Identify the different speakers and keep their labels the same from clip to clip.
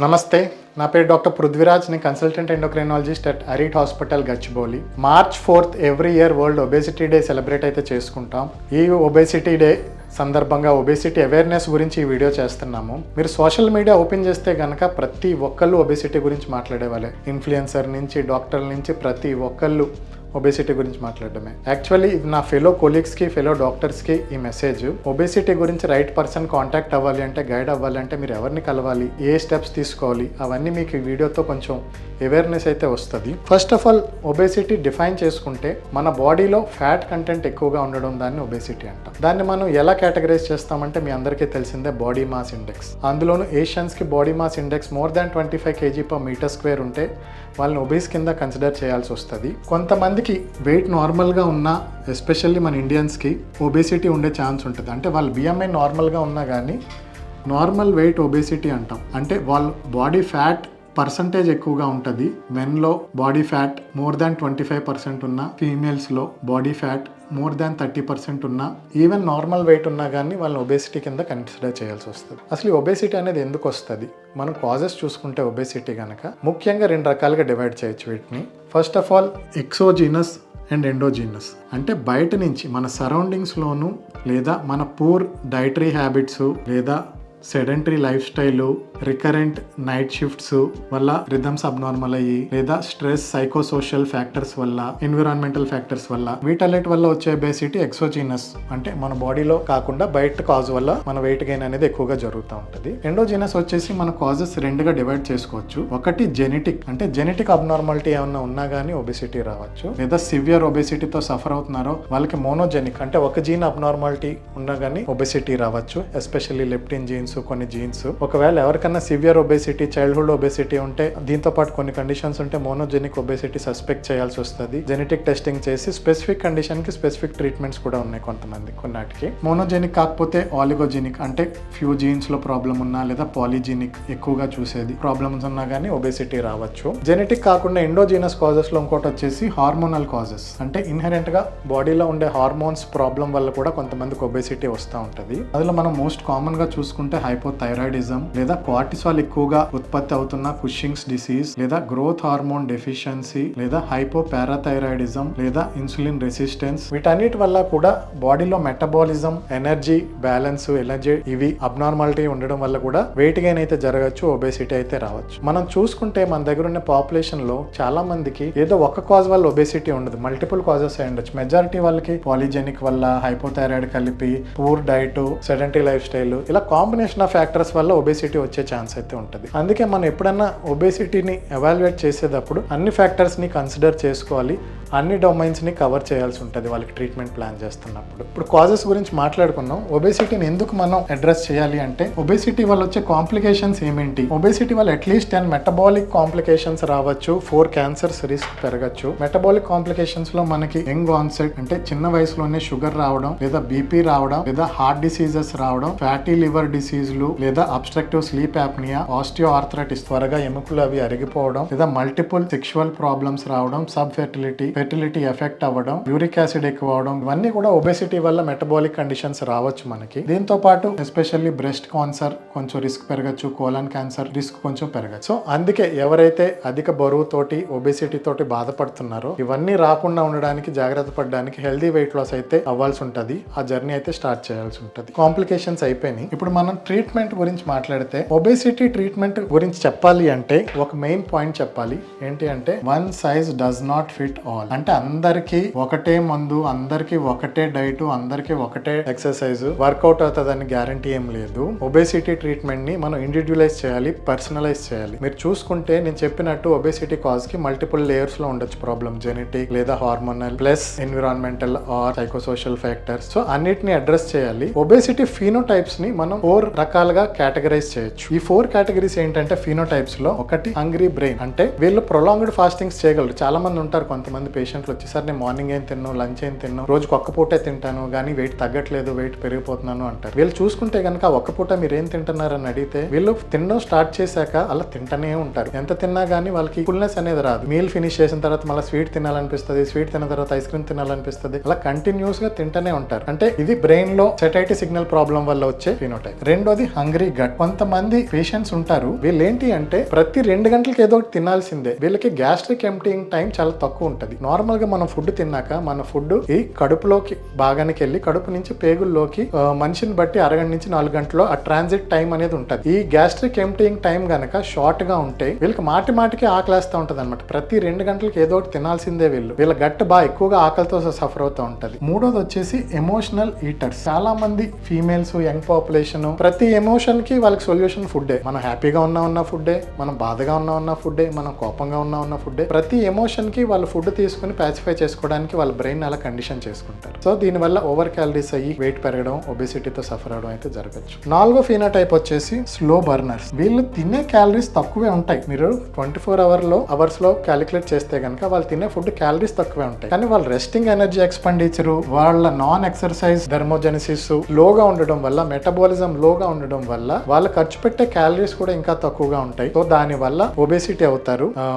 Speaker 1: నమస్తే, నా పేరు డాక్టర్ పృథ్వీరాజ్. నేను consultant endocrinologist at Arete hospital Gachibowli. March 4th every year world obesity day celebrate అయితే చేసుకుంటాం. ఈ ఒబేసిటీ డే సందర్భంగా ఒబేసిటీ అవేర్నెస్ గురించి ఈ వీడియో చేస్తున్నాము. మీరు సోషల్ మీడియా ఓపెన్ చేస్తే కనుక ప్రతి ఒక్కళ్ళు ఒబేసిటీ గురించి మాట్లాడే వాళ్ళే. ఇన్ఫ్లుయెన్సర్ నుంచి డాక్టర్ల నుంచి ప్రతి ఒక్కళ్ళు ఒబేసిటీ గురించి మాట్లాడడమే. యాక్చువల్లీ ఇది నా ఫెలో కొలీగ్స్కి, ఫెలో డాక్టర్స్కి ఈ మెసేజ్. ఒబేసిటీ గురించి రైట్ పర్సన్ కాంటాక్ట్ అవ్వాలి అంటే, గైడ్ అవ్వాలి అంటే మీరు ఎవరిని కలవాలి, ఏ స్టెప్స్ తీసుకోవాలి, అవన్నీ మీకు ఈ వీడియోతో కొంచెం అవేర్నెస్ అయితే వస్తుంది. First of all obesity define చేసుకుంటే మన బాడీలో ఫ్యాట్ కంటెంట్ ఎక్కువగా ఉండడం దాన్ని ఒబేసిటీ అంటాం. దాన్ని మనం ఎలా కేటగరైజ్ చేస్తామంటే మీ అందరికీ తెలిసిందే బాడీ మాస్ ఇండెక్స్. అందులోనూ ఏషియన్స్కి body mass index more than 25 kg/m² ఉంటే వాళ్ళని ఒబేస్ కింద కన్సిడర్ చేయాల్సి వస్తుంది. కొంతమందికి వెయిట్ నార్మల్గా ఉన్నా, ఎస్పెషల్లీ మన ఇండియన్స్కి ఒబేసిటీ ఉండే ఛాన్స్ ఉంటుంది. అంటే వాళ్ళ BMI నార్మల్గా ఉన్నా కానీ నార్మల్ వెయిట్ ఒబేసిటీ అంటాం. అంటే వాళ్ళ బాడీ ఫ్యాట్ పర్సంటేజ్ ఎక్కువగా ఉంటుంది. మెన్లో బాడీ ఫ్యాట్ more than 25% ఉన్న, ఫీమేల్స్లో బాడీ ఫ్యాట్ more than 30% ఉన్నా, ఈవెన్ నార్మల్ వెయిట్ ఉన్నా కానీ వాళ్ళని ఒబేసిటీ కింద కన్సిడర్ చేయాల్సి వస్తుంది. అసలు ఈ ఒబేసిటీ అనేది ఎందుకు వస్తుంది? మనం కాజెస్ చూసుకుంటే ఒబేసిటీ కనుక ముఖ్యంగా 2 రకాలుగా డివైడ్ చేయొచ్చు వీటిని. First of all ఎక్సోజీనస్ and endogenous. అంటే బయట నుంచి మన సరౌండింగ్స్లోను, లేదా మన పూర్ డైటరీ హ్యాబిట్స్, లేదా sedentary life style, recurrent night shifts వల్ల రిథమ్స్ అబ్నార్మల్ అయ్యి, లేదా స్ట్రెస్, సైకోసోషల్ ఫ్యాక్టర్స్ వల్ల, ఎన్విరాన్మెంటల్ ఫ్యాక్టర్స్ వల్ల, వీటన్నిటి వల్ల వచ్చే ఒబేసిటీ ఎక్సోజీనస్. అంటే మన బాడీలో కాకుండా బయట కాజ్ వల్ల మన వెయిట్ గెయిన్ అనేది ఎక్కువగా జరుగుతూ ఉంటుంది. ఎండోజీనస్ వచ్చేసి మన కాజెస్ 2గా డివైడ్ చేసుకోవచ్చు. ఒకటి జెనెటిక్, అంటే జెనెటిక్ అబ్నార్మాలిటీ ఏమన్నా ఉన్నా కానీ ఒబేసిటీ రావచ్చు. లేదా సివియర్ ఒబేసిటీతో సఫర్ అవుతున్నారో వాళ్ళకి మోనోజెనిక్, అంటే ఒక జీన్ అబ్నార్మాలిటీ ఉన్నా కానీ ఒబేసిటీ రావచ్చు. ఎస్పెషల్లీ లెప్టిన్ జీన్స్, కొన్ని జీన్స్. ఒకవేళ ఎవరికన్నా సివియర్ ఒబేసిటీ, చైల్డ్హుడ్ ఒబేసిటీ ఉంటే, దీంతో పాటు కొన్ని కండిషన్స్ ఉంటే మోనోజెనిక్ ఒబేసిటీ సస్పెక్ట్ చేయాల్సి వస్తుంది. జెనెటిక్ టెస్టింగ్ చేసి స్పెసిఫిక్ కండిషన్ కి స్పెసిఫిక్ ట్రీట్మెంట్స్ కూడా ఉన్నాయి కొంతమంది. కొన్నిటికి మోనోజెనిక్ కాకపోతే ఆలిగోజెనిక్, అంటే ఫ్యూ జీన్స్ లో ప్రాబ్లం ఉన్నా, లేదా పాలిజెనిక్ ఎక్కువగా చూసేది ప్రాబ్లమ్స్ ఉన్నా కానీ ఒబేసిటీ రావచ్చు. జెనెటిక్ కాకుండా ఎండోజీనస్ కాజెస్ లో ఇంకోటి వచ్చేసి హార్మోనల్ కాజెస్. అంటే ఇన్హెరెంట్ గా బాడీలో ఉండే హార్మోన్స్ ప్రాబ్లం వల్ల కూడా కొంతమందికి ఒబేసిటీ వస్తూ ఉంటుంది. అందులో మనం మోస్ట్ కామన్ గా చూసుకుంటే హైపోథైరాయిడిజం, లేదా కార్టిసాల్ ఎక్కువగా ఉత్పత్తి అవుతున్న కుషింగ్స్ డిసీజ్, లేదా గ్రోత్ హార్మోన్ డెఫిషియన్సీ, లేదా హైపోపారాథైరాయిడిజం, లేదా ఇన్సులిన్ రెసిస్టెన్స్. వీటన్నిటి వల్ల కూడా బాడీలో మెటబాలిజం, ఎనర్జీ బ్యాలెన్స్, ఎనర్జీ ఇవి అబ్నార్మాలిటీ ఉండడం వల్ల కూడా వెయిట్ గెయిన్ అయితే జరగచ్చు, ఒబేసిటీ అయితే రావచ్చు. మనం చూసుకుంటే మన దగ్గర ఉన్న పాపులేషన్ లో చాలా మందికి ఏదో ఒక కాజ్ వల్ల ఒబేసిటీ ఉండదు, మల్టిపుల్ కాజెస్ అయి ఉండొచ్చు. మెజారిటీ వాళ్ళకి పాలిజెనిక్ వల్ల, హైపోథైరాయిడ్ కలిపి, poor diet, sedentary life style, ఇలా కాంబినేషన్ ఆఫ్ ఫ్యాక్టర్స్ వల్ల ఒబేసిటీ వచ్చే ఛాన్స్ అయితే ఉంటుంది. అందుకే మనం ఎప్పుడన్నా ఒబేసిటీని ఎవాల్యుయేట్ చేసేటప్పుడు అన్ని ఫ్యాక్టర్స్ ని కన్సిడర్ చేసుకోవాలి, అన్ని డొమైన్స్ ని కవర్ చేయాల్సి ఉంటుంది వాళ్ళకి ట్రీట్మెంట్ ప్లాన్ చేస్తున్నప్పుడు. ఇప్పుడు కాజెస్ గురించి మాట్లాడుకున్నాం. ఒబేసిటీని ఎందుకు మనం అడ్రస్ చేయాలి అంటే, ఒబేసిటీ వల్ల వచ్చే కాంప్లికేషన్స్ ఏమేంటి? ఒబేసిటీ వల్ల అట్లీస్ట్ 10 మెటబాలిక్ కాంప్లికేషన్స్ రావచ్చు, 4 క్యాన్సర్స్ రిస్క్ పెరగచ్చు. మెటబాలిక్ కాంప్లికేషన్స్ లో మనకి యంగ్ ఆన్సెట్, అంటే చిన్న వయసులోనే షుగర్ రావడం, లేదా బీపీ రావడం, లేదా హార్ట్ డిసీజెస్ రావడం, ఫ్యాటీ లివర్ డిసీజ్లు, లేదా obstructive sleep apnoea, osteoarthritis, త్వరగా ఎముకలు అవి అరిగిపోవడం, లేదా మల్టిపుల్ సెక్షువల్ ప్రాబ్లమ్స్ రావడం, సబ్ ఫెర్టిలిటీ ఎఫెక్ట్ అవ్వడం, యూరిక్ యాసిడ్ ఎక్కువ అవడం, ఇవన్నీ కూడా ఒబేసిటీ వల్ల మెటబాలిక్ కండిషన్స్ రావచ్చు మనకి. దీంతో పాటు ఎస్పెషల్లీ బ్రెస్ట్ క్యాన్సర్ కొంచెం రిస్క్ పెరగచ్చు, కోలన్ క్యాన్సర్ రిస్క్ కొంచెం పెరగచ్చు. సో అందుకే ఎవరైతే అధిక బరువు తోటి, ఒబేసిటీ తోటి బాధపడుతున్నారో, ఇవన్నీ రాకుండా ఉండడానికి, జాగ్రత్త పడడానికి హెల్దీ వెయిట్ లాస్ అయితే అవ్వాల్సి ఉంటుంది. ఆ జర్నీ అయితే స్టార్ట్ చేయాల్సి ఉంటుంది. కాంప్లికేషన్స్ అయిపోయినాయి. ఇప్పుడు మనం ట్రీట్మెంట్ గురించి మాట్లాడితే, ఒబేసిటీ ట్రీట్మెంట్ గురించి చెప్పాలి అంటే ఒక మెయిన్ పాయింట్ చెప్పాలి. ఏంటి అంటే, one size does not fit all. అంటే అందరికి ఒకటే మందు, అందరికి ఒకటే డైట్, అందరికి ఒకటే ఎక్సర్సైజ్ వర్కౌట్ అవుతుందని గ్యారంటీ ఏం లేదు. ఒబేసిటీ ట్రీట్మెంట్ ని మనం ఇండివిడ్యువలైజ్ చేయాలి, పర్సనలైజ్ చేయాలి. మీరు చూసుకుంటే నేను చెప్పినట్టు ఒబేసిటీ కాజ్ కి మల్టిపుల్ లేయర్స్ లో ఉండొచ్చు ప్రాబ్లం. జెనెటిక్, లేదా hormonal, plus environmental or psychosocial factors. So అన్నిటిని అడ్రస్ చేయాలి. ఒబేసిటీ ఫీనోటైప్స్ ని మనం 4 రకాలుగా కేటగరైజ్ చేయొచ్చు. ఈ 4 కేటగిరీస్ ఏంటంటే, ఫీనోటైప్స్ లో ఒకటి హంగ్రీ బ్రెయిన్, అంటే వీళ్ళు ప్రొలాంగ్డ్ ఫాస్టింగ్స్ చేయగలరు. చాలా మంది ఉంటారు, కొంతమంది పేషెంట్లు వచ్చి, సార్ నేను మార్నింగ్ ఏం తిన్నాను, లంచ్ ఏం తిన్నాను, రోజుకి ఒక్క పూటే తింటాను కానీ వెయిట్ తగ్గట్లేదు, వెయిట్ పెరిగిపోతున్నాను అంటారు. వీళ్ళు చూసుకుంటే కనుక ఒక్క పూట మీరు ఏం తింటున్నారని అడిగితే, వీళ్ళు తినడం స్టార్ట్ చేశాక అలా తింటనే ఉంటారు. ఎంత తిన్నా కానీ వాళ్ళకి ఫుల్నెస్ అనేది రాదు. మీల్ ఫినిష్ చేసిన తర్వాత మళ్ళీ స్వీట్ తినాలనిపిస్తుంది, స్వీట్ తిన్న తర్వాత ఐస్ క్రీమ్ తినాలనిపిస్తుంది, అలా కంటిన్యూస్ గా తింటనే ఉంటారు. అంటే ఇది బ్రెయిన్ లో సెటైటీ సిగ్నల్ ప్రాబ్లం వల్ల వచ్చే ఫినోటైప్. రెండోది హంగ్రీ గట్. కొంతమంది పేషెంట్స్ ఉంటారు, వీళ్ళు ఏంటి అంటే ప్రతి 2 గంటలకి ఏదో ఒకటి తినాల్సిందే. వీళ్ళకి గ్యాస్ట్రిక్ ఎంప్టీయింగ్ టైం చాలా తక్కువ ఉంటుంది. నార్మల్ గా మనం ఫుడ్ తిన్నాక మన ఫుడ్ ఈ కడుపులోకి భాగానికి వెళ్ళి కడుపు నుంచి పేగుల్లోకి మనిషిని బట్టి అరగంట నుంచి 4 గంటల్లో ఆ ట్రాన్సిట్ టైం అనేది ఉంటుంది. ఈ గ్యాస్ట్రిక్ ఎంప్టీయింగ్ టైం గనక షార్ట్ గా ఉంటే వీళ్ళకి మాటికి ఆకలేస్తూ ఉంటది అనమాట. ప్రతి 2 గంటలకి ఏదో ఒకటి తినాల్సిందే. వీళ్ళ గట్ బాగా ఎక్కువగా ఆకలితో సఫర్ అవుతూ ఉంటది. మూడోది వచ్చేసి ఎమోషనల్ ఈటర్స్. చాలా మంది ఫీమేల్స్, యంగ్ పాపులేషన్, ప్రతి ఎమోషన్ కి వాళ్ళకి సొల్యూషన్ ఫుడ్డే. మనం హ్యాపీగా ఉన్న ఫుడ్డే, మనం బాధగా ఉన్న ఫుడ్డే, మనం కోపంగా ఉన్న ఫుడ్డే. ప్రతి ఎమోషన్ కి వాళ్ళు ఫుడ్ తీసుకుని ప్యాసిఫై చేసుకోవడానికి వాళ్ళ బ్రెయిన్ అలా కండిషన్ చేసుకుంటారు. సో దీనివల్ల ఓవర్ క్యాలరీస్ అయ్యి వెయిట్ పెరగడం, ఒబేసిటీతో సఫర్ అవడం అయితే జరగచ్చు. 4వ ఫీనోటైప్ వచ్చేసి స్లో బర్నర్స్. వీళ్ళు తినే క్యాలరీస్ తక్కువే ఉంటాయి. మీరు 24 అవర్స్ లో క్యాలిక్యులేట్ చేస్తే కనుక వాళ్ళు తినే ఫుడ్ క్యాలరీస్ తక్కువే ఉంటాయి. కానీ వాళ్ళ రెస్టింగ్ ఎనర్జీ ఎక్స్పెండిచర్, వాళ్ళ నాన్ ఎక్సర్సైజ్ థెర్మోజెనిసిస్ లోగా ఉండడం వల్ల, మెటబాలిజం లోగా ఉండడం వల్ల వాళ్ళు ఖర్చు పెట్టే క్యాలరీస్ కూడా ఇంకా తక్కువగా ఉంటాయి. సో దాని వల్ల ఒబేసిటీ అవుతారు.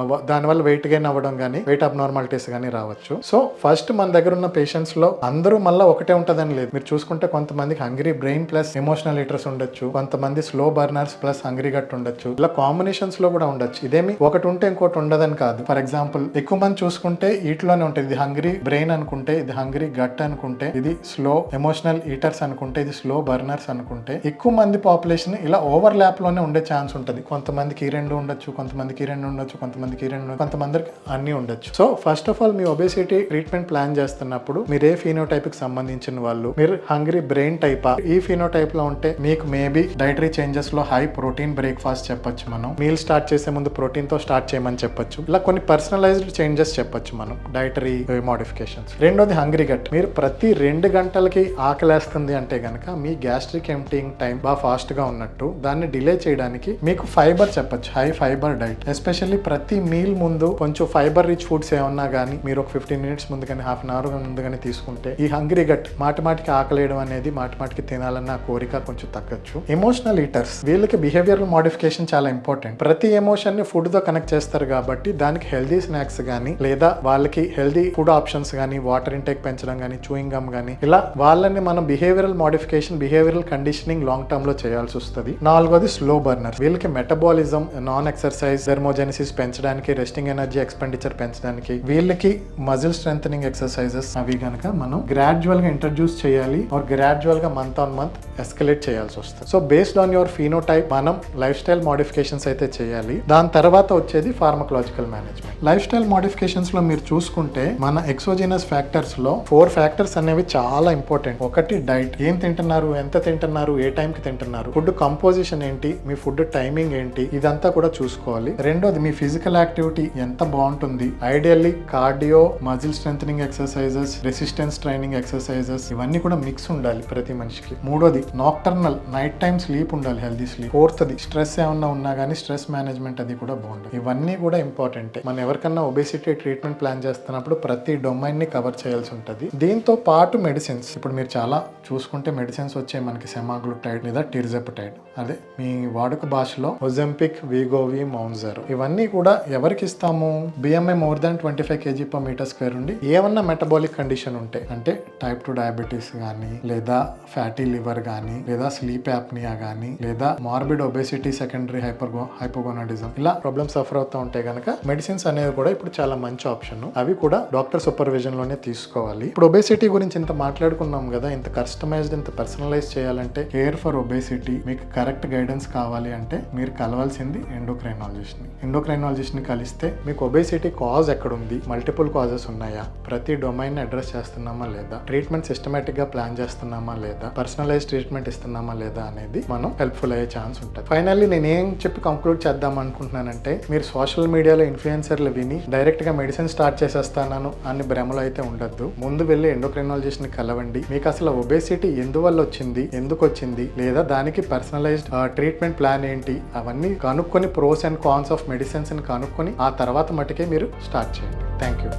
Speaker 1: దానివల్ల వెయిట్ గెయిన్ అవ్వడం కానీ, వెయిట్ అబ్నార్మాలిటీస్ కానీ రావచ్చు. సో ఫస్ట్ మన దగ్గర ఉన్న పేషెంట్స్ లో అందరూ మళ్ళీ ఒకటే ఉంటదని లేదు. మీరు చూసుకుంటే కొంతమందికి hungry brain plus emotional eaters ఉండొచ్చు, కొంతమంది slow burners plus hungry gut ఉండొచ్చు. ఇలా కాంబినేషన్స్ లో కూడా ఉండొచ్చు. ఇదేమి ఒకటి ఉంటే ఇంకోటి ఉండదని కాదు. ఫర్ ఎగ్జాంపుల్ ఎక్కువ మంది చూసుకుంటే వీటిలోనే ఉంటుంది. ఇది హంగ్రీ బ్రెయిన్ అనుకుంటే, ఇది హంగ్రీ గట్ అనుకుంటే, ఇది స్లో ఎమోషనల్ ఈటర్స్ అనుకుంటే, ఇది స్లో బర్నర్స్ అనుకుంటే, ఎక్కువ మంది పాపులేషన్ ఇలా ఓవర్ ల్యాప్ లోనే ఉండే ఛాన్స్ ఉంటుంది. కొంతమందికి ఈ రెండు ఉండొచ్చు, కొంతమందికి ఈ రెండు ఉండొచ్చు, కొంతమందికి ఈ రెండు, కొంతమందికి అన్ని ఉండొచ్చు. So first of all me obesity treatment plan చేస్తున్నప్పుడు మీరు ఏ ఫీనోటైప్ కి సంబంధించిన వాళ్ళు, మీరు హంగ్రీ బ్రెయిన్ టైపా, ఈ ఫీనోటైప్ లో ఉంటే మీకు మేబీ డైటరీ చేంజెస్ లో హై ప్రోటీన్ బ్రేక్ఫాస్ట్ చెప్పొచ్చు. మనం మీల్ స్టార్ట్ చేసే ముందు ప్రోటీన్ తో స్టార్ట్ చేయమని చెప్పొచ్చు. ఇలా కొన్ని పర్సనలైజ్డ్ చేంజెస్ చెప్పొచ్చు మనం, డైటరీ మోడిఫికేషన్స్. రెండోది హంగ్రీ గట్. మీరు ప్రతి 2 గంటలకి ఆకలేస్తుంది అంటే గనక మీ గ్యాస్ట్రిక్ ఎంప్టీయింగ్ టైం బాగా ఫాస్ట్ గా ఉన్నట్టు. దాన్ని డిలే చేయడానికి మీకు ఫైబర్ చెప్పొచ్చు, హై ఫైబర్ డైట్. ఎస్పెషల్లీ ప్రతి మీల్ ముందు కొంచెం ఫైబర్ రిచ్ ఫుడ్స్ ఏమన్నా కానీ మీరు ఒక 15 మినిట్స్ ముందు కానీ, హాఫ్ అన్ అవర్ ముందు కానీ తీసుకుంటే ఈ హంగ్రీ గట్, మాటికి ఆకలేయడం అనేది, మాటికి తినాలన్న కోరిక కొంచెం తగ్గచ్చు. ఎమోషనల్ ఈటర్స్, వీళ్ళకి బిహేవియరల్ మోడిఫికేషన్ చాలా ఇంపార్టెంట్. ప్రతి ఎమోషన్ ని ఫుడ్ తో కనెక్ట్ చేస్తారు కాబట్టి దానికి హెల్దీ స్నాక్స్ కానీ, లేదా వాళ్ళకి హెల్దీ ఫుడ్ ఆప్షన్స్ కానీ, వాటర్ ఇంటేక్ పెంచడం కానీ, చూయింగ్ గమ్ కానీ, ఇలా వాళ్ళని మనం behavioural modification, behavioural conditioning long term లో చేయాల్సి వస్తుంది. 4వది స్లో బర్నర్స్. వీళ్ళకి మెటబాలిజం, నాన్ ఎక్సర్సైజ్ థెర్మోజెనిసిస్ పెంచడానికి, రెస్టింగ్ ఎనర్జీ ఎక్స్పెండిచర్ పెంచడానికి, వీళ్ళకి మజిల్ స్ట్రెంథనింగ్ ఎక్సర్సైజెస్ అవి కనుక మనం గ్రాడ్యువల్ గా ఇంట్రడ్యూస్ చేయాలి, ఆర్ గ్రాడ్యువల్ గా మంత్ ఆన్ మంత్ ఎస్కలేట్ చేయాల్సి వస్తుంది. So based on your phenotype మనం లైఫ్ స్టైల్ మోడిఫికేషన్స్ అయితే చేయాలి. దాని తర్వాత వచ్చేది pharmacological management. Life style modifications లో మీరు చూసుకుంటే మన ఎక్సోజినస్ ఫ్యాక్టర్స్ లో 4 ఫ్యాక్టర్స్ అనేవి చాలా ఇంపార్టెంట్. ఒకటి డైట్, ఏం తింటున్నారు, ఎంత తింటున్నారు, ఏ టైం కి తింటున్నారు, ఫుడ్ కంపోజిషన్ ఏంటి, మీ ఫుడ్ టైమింగ్ ఏంటి, ఇదంతా కూడా చూసుకోవాలి. రెండోది మీ ఫిజికల్ యాక్టివిటీ ఎంత బాగుంటుంది. Ideally cardio, muscle strengthening exercises, resistance training exercises, ఇవన్నీ కూడా మిక్స్ ఉండాలి ప్రతి మనిషికి. మూడోది నాక్టర్నల్, నైట్ టైం స్లీప్ ఉండాలి, హెల్దీ స్లీప్. ఫోర్త్ది స్ట్రెస్ ఏమన్నా ఉన్నా కానీ స్ట్రెస్ మేనేజ్మెంట్ అది కూడా బాగుండాలి. ఇవన్నీ కూడా ఇంపార్టెంట్. మనం ఎవరికన్నా ఒబేసిటీ ట్రీట్మెంట్ ప్లాన్ చేస్తున్నప్పుడు ప్రతి డొమైన్ ని కవర్ చేయాల్సి ఉంటుంది. దీంతో పాటు మెడిసిన్స్, ఇప్పుడు మీరు చాలా చూసుకుంటే మెడిసిన్స్ వచ్చాయి మనకి, సెమాగ్లూటైడ్ లేదా టిర్జెప్టైడ్, అదే మీ వాడుక భాషలో ఒజెంపిక్, వీగోవి, మౌన్జర్. ఇవన్నీ కూడా ఎవరికి ఇస్తాము? బిఎంఐ మోర్ దాన్ 25 kg/m² ఉండి ఏమన్నా మెటబాలిక్ కండిషన్ ఉంటే, అంటే టైప్ 2 డయాబెటీస్ కానీ, లేదా ఫ్యాటీ లివర్ కానీ, లేదా స్లీప్ యాప్నియా కానీ, లేదా మార్బిడ్ ఒబేసిటీ సెకండరీ హైపోగోనాడిజం, ఇలా ప్రాబ్లమ్స్ సఫర్ అవుతూ ఉంటే కనుక మెడిసిన్స్ అనేవి కూడా ఇప్పుడు చాలా మంచి ఆప్షన్. అవి కూడా డాక్టర్ సూపర్విజన్ లోనే తీసుకోవాలి. ఇప్పుడు ఒబేసిటీ గురించి ఇంత మాట్లాడుకున్నాం కదా, ఇంత కస్టమైజ్డ్, ఇంత పర్సనలైజ్ చేయాలంటే, కేర్ ఫర్ ఒబేసిటీ మీకు కరెక్ట్ గైడెన్స్ కావాలి అంటే మీరు కలవాల్సింది ఎండోక్రైనాలజిస్ట్ ని. ఎండోక్రైనాలజిస్ట్ ని కలిస్తే మీకు ఒబేసిటీ కాజ్ ఎక్కడుంది, మల్టిపుల్ కాజెస్ ఉన్నాయా, ప్రతి డొమైన్ ని అడ్రస్ చేస్తున్నామా లేదా, ట్రీట్మెంట్ సిస్టమేటిక్ గా ప్లాన్ చేస్తున్నామా లేదా, పర్సనలైజ్ ట్రీట్మెంట్ ఇస్తున్నామా లేదా అనేది మనం హెల్ప్ఫుల్ అయ్యే ఛాన్స్ ఉంటుంది. ఫైనల్లీ నేను ఏం చెప్పి కంక్లూడ్ చేద్దాం అనుకుంటున్నానంటే, మీరు సోషల్ మీడియాలో ఇన్ఫ్లుయెన్సర్లు విని డైరెక్ట్ గా మెడిసిన్ స్టార్ట్ చేసేస్తాను అని భ్రమలో అయితే ఉండద్దు. ముందు వెళ్ళి ఎండోక్రైనాలజిస్ట్ ని కలవండి. మీకు అసలు ఒబేసిటీ ఎందువల్ల వచ్చింది, ఎందుకు వచ్చింది, లేదా దానికి పర్సనలైజ్డ్ ట్రీట్మెంట్ ప్లాన్ ఏంటి, అవన్నీ కనుక్కొని pros and cons of medicines ని కనుక్కొని ఆ తర్వాత మటుకే మీరు స్టార్ట్ చేయండి. Thank you.